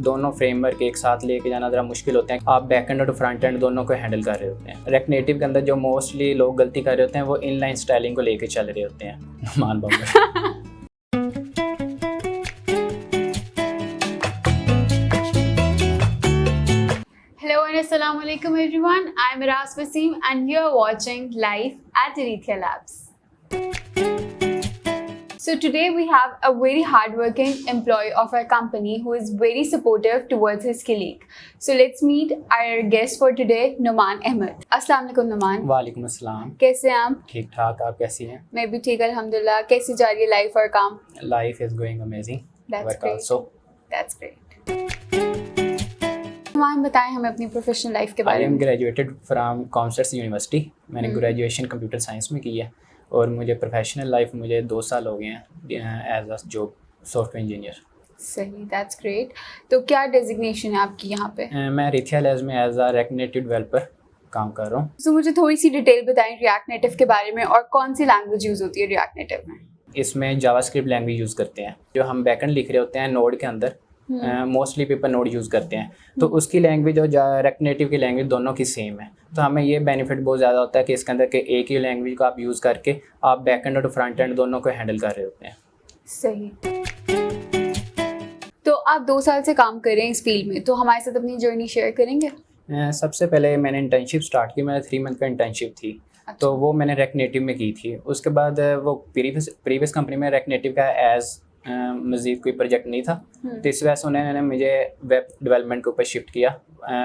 दोनों फ्रेमवर्क एक साथ लेके जाना ज़रा मुश्किल होते हैं। आप बैक एंड और फ्रंट एंड दोनों को हैंडल कर रहे होते हैं। रिएक्ट नेटिव के अंदर जो मोस्टली लोग गलती कर रहे होते हैं वो इनलाइन स्टाइलिंग को लेके चल रहे होते हैं। Numan Babar. Hello and Assalamu alaikum everyone. I'm Miraz Wasim and you're watching live at Arithia Labs. So today we have a very hardworking employee of our company who is very supportive towards his colleague. So let's meet our guest for today, Numan Ahmed. Assalamu alaikum Numan. वालेकुम अस्सलाम। कैसे हैं आप? ठीक ठाक, आप कैसी हैं? मैं भी ठीक अल्हम्दुलिल्लाह। कैसी जा रही है लाइफ और काम? Life is going amazing. That's great. That's great. Numan बताएं हमें अपनी प्रोफेशनल लाइफ के आई बारे एम में। Graduated from commerce university. मैंने ग्रेजुएशन कंप्यूटर साइंस में की है और मुझे प्रोफेशनल लाइफ मुझे 2 साल हो गए हैं as a job software engineer. सही, दैट्स ग्रेट। तो क्या डेजिग्नेशन है आपकी यहाँ पे? मैं अरीथिया लैब्स में as a React Native developer काम कर रहा हूँ। तो मुझे थोड़ी सी डिटेल बताएं रिएक्ट नेटिव के बारे में और कौन सी लैंग्वेज यूज़ होती है रिएक्ट नेटिव में? इसमें जावास्क्रिप्ट लैंग्वेज यूज़ करते हैं। जो हम बैकएंड लिख रहे होते हैं नोड के अंदर, मोस्टली पीपल नोड यूज़ करते हैं, तो उसकी लैंग्वेज और रिएक्ट नेटिव की लैंग्वेज दोनों की सेम है। तो हमें ये बेनिफिट बहुत ज़्यादा होता है कि इसके अंदर के एक ही लैंग्वेज को आप यूज़ करके आप बैकएंड और फ्रंट एंड दोनों को हैंडल कर रहे होते हैं। सही। तो आप 2 साल से काम कर रहे हैं इस फील्ड में, तो हमारे साथ अपनी जर्नी शेयर करेंगे? सबसे पहले मैंने इंटर्नशिप स्टार्ट की। मेरा 3 मंथ का इंटर्नशिप थी। अच्छा। तो वो मैंने रिएक्ट नेटिव में की थी। उसके बाद वो प्रीवियस कंपनी में रिएक्ट नेटिव का एज मज़ीद कोई प्रोजेक्ट नहीं था, तो इस वजह से उन्होंने मुझे वेब डेवलपमेंट के ऊपर शिफ्ट किया।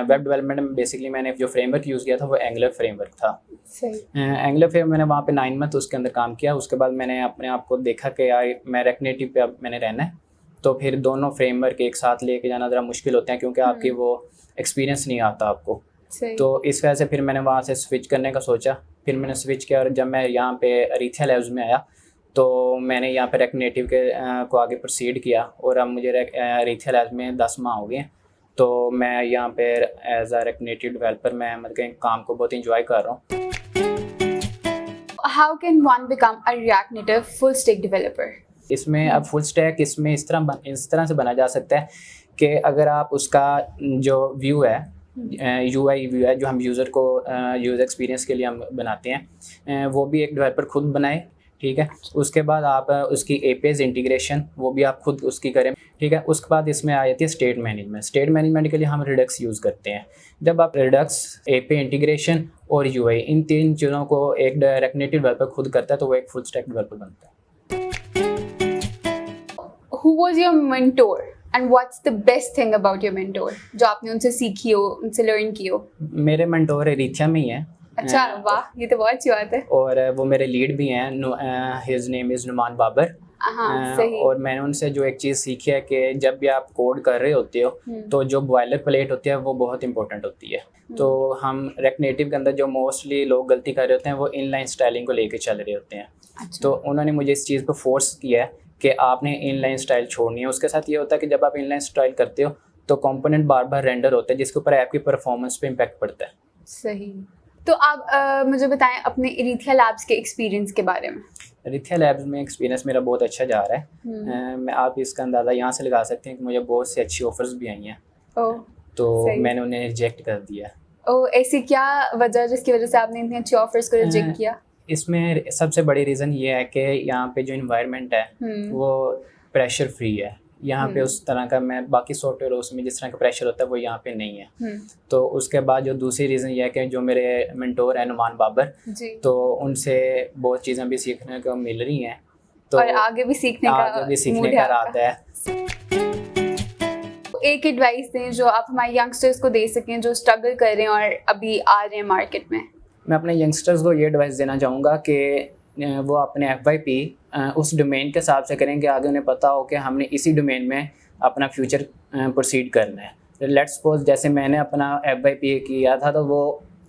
वेब डेवलपमेंट में बेसिकली मैंने जो फ्रेमवर्क यूज़ किया था वो एंगुलर फ्रेमवर्क था। सही। एंगुलर फ्रेम मैंने वहाँ पे 9 मंथ उसके अंदर काम किया। उसके बाद मैंने अपने आप को देखा कि यार मैं रिएक्ट नेटिव पे अब मैंने रहना है, तो फिर दोनों फ्रेमवर्क एक साथ लेके जाना ज़रा मुश्किल होते हैं क्योंकि आपकी वो एक्सपीरियंस नहीं आता आपको। सही। तो इस वजह से फिर मैंने वहाँ से स्विच करने का सोचा। फिर मैंने स्विच किया और जब मैं यहाँ पे अरीथिया लैब्स में आया तो मैंने यहाँ पे रिएक्ट नेटिव के को आगे प्रोसीड किया और अब मुझे अरीथिया लैब्स में 10 माह हो गए। तो मैं यहाँ पे as a React Native developer मैं मतलब काम को बहुत इंजॉय कर रहा हूँ। How can one become a React Native full stack developer? इसमें अब फुल स्टैक इसमें इस तरह से बना जा सकता है कि अगर आप उसका जो व्यू है, UI व्यू है, जो हम यूज़र को यूज़र एक्सपीरियंस के लिए हम बनाते हैं, वो भी एक डेवलपर खुद बनाए। ठीक है। उसके बाद आप उसकी APIs इंटीग्रेशन वो भी आप खुद उसकी करें। ठीक है। उसके बाद इसमें आ जाती है स्टेट मैनेजमेंट। स्टेट मैनेजमेंट के लिए हम रिडक्स यूज़ करते हैं। जब आप रिडक्स, API इंटीग्रेशन और UI इन 3 चीज़ों को एक रिएक्ट नेटिव डेवलपर खुद करता है तो वो एक फुल स्टैक डेवलपर बनता है। Who was your mentor and what's the best thing about your mentor जो आपने उनसे सीखी हो, उनसे लर्न की हो? मेरे मेंटोर अरीथिया में ही हैं। अच्छा, वाह, ये तो बहुत अच्छी बात है। और वो मेरे लीड भी हैं। His name is Numan Babar. हाँ, सही। और मैंने उनसे जो एक चीज़ सीखी है कि जब भी आप कोड कर रहे होते हो तो जो बॉयलर प्लेट होती है वो बहुत इंपॉर्टेंट होती है। तो हम रिएक्ट नेटिव के अंदर जो मोस्टली लोग गलती कर रहे होते हैं वो इनलाइन स्टाइलिंग को लेके चल रहे होते हैं। अच्छा। तो उन्होंने मुझे इस चीज़ पर फोर्स किया है कि आपने इनलाइन स्टाइल छोड़नी है। उसके साथ ये होता है कि जब आप इनलाइन स्टाइल करते हो तो कंपोनेंट बार बार रेंडर होता है जिसके ऊपर आपकी परफॉर्मेंस पे इम्पैक्ट पड़ता है। सही। तो आप मुझे बताएं अपने अरीथिया लैब्स के एक्सपीरियंस के बारे में। अरीथिया लैब्स में एक्सपीरियंस मेरा बहुत अच्छा जा रहा है। मैं आप इसका अंदाज़ा यहाँ से लगा सकते हैं कि मुझे बहुत सी अच्छी ऑफर्स भी आई हैं। तो मैंने उन्हें रिजेक्ट कर दिया। ऐसी क्या वजह जिसकी वजह से आपने इतनी अच्छी ऑफर्स को रिजेक्ट किया? इसमें सबसे बड़ी रीज़न ये है कि यहाँ पे जो इन्वायरमेंट है वो प्रेशर फ्री है। यहाँ पे उस तरह का मैं बाकी सॉफ्टवेयर उसमें जिस तरह का प्रेशर होता है वो यहाँ पे नहीं है। तो उसके बाद जो दूसरी रीज़न ये है कि जो मेरे मेंटोर हैं नुमान बाबर, तो उनसे बहुत चीज़ें भी सीखने को मिल रही हैं। तो और आगे भी सीखने का इरादा है। एक एडवाइस दें जो आप हमारे यंगस्टर्स को दे सकें जो स्ट्रगल कर रहे हैं और अभी आ रहे हैं मार्केट में। मैं अपने यंगस्टर्स को ये एडवाइस देना चाहूँगा कि वो अपने FYP उस डोमेन के हिसाब से करें कि आगे उन्हें पता हो कि हमने इसी डोमेन में अपना फ्यूचर प्रोसीड करना है। लेट्स सपोज जैसे मैंने अपना FYP किया था तो वो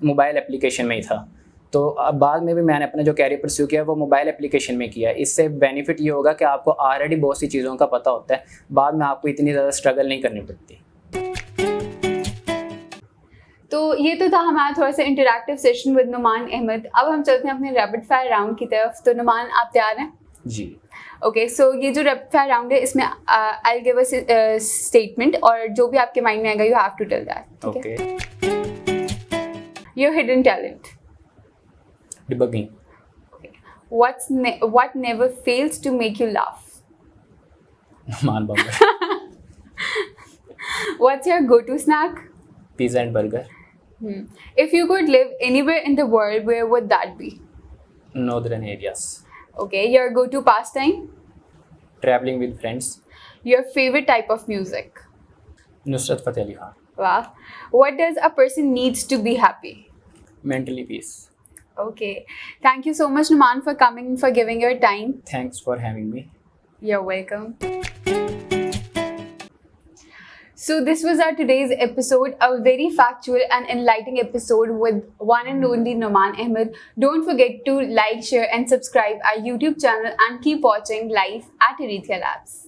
मोबाइल एप्लीकेशन में ही था, तो अब बाद में भी मैंने अपना जो कैरियर परस्यू किया वो मोबाइल एप्लीकेशन में किया। इससे बेनिफिट ये होगा कि आपको ऑलरेडी बहुत सी चीज़ों का पता होता है, बाद में आपको इतनी ज़्यादा स्ट्रगल नहीं करनी पड़ती। तो ये तो था हमारा थोड़ा सा interactive session with Numan Ahmad. अब हम चलते हैं अपने रैपिड फायर राउंड की तरफ। तो नुमान, आप तैयार हैं? जी। ओके सो ये जो रैपिड फायर राउंड है इसमें आई गिव अ स्टेटमेंट और जो भी आपके माइंड में आएगा you have to tell that. Okay. Your hidden talent. Debugging. What never fails to make you laugh? Numan burger. What's your go-to snack? Pizza and burger. If you could live anywhere in the world, where would that be? Northern areas. Okay, your go-to pastime? Travelling with friends. Your favorite type of music? Nusrat Fateh Ali Khan. Wow. What does a person needs to be happy? Mentally peace. Okay. Thank you so much, Numan, for coming, for giving your time. Thanks for having me. You're welcome. So this was our today's episode, a very factual and enlightening episode with one and only Numan Ahmed. Don't forget to like, share and subscribe our YouTube channel and keep watching live at Arithia Labs.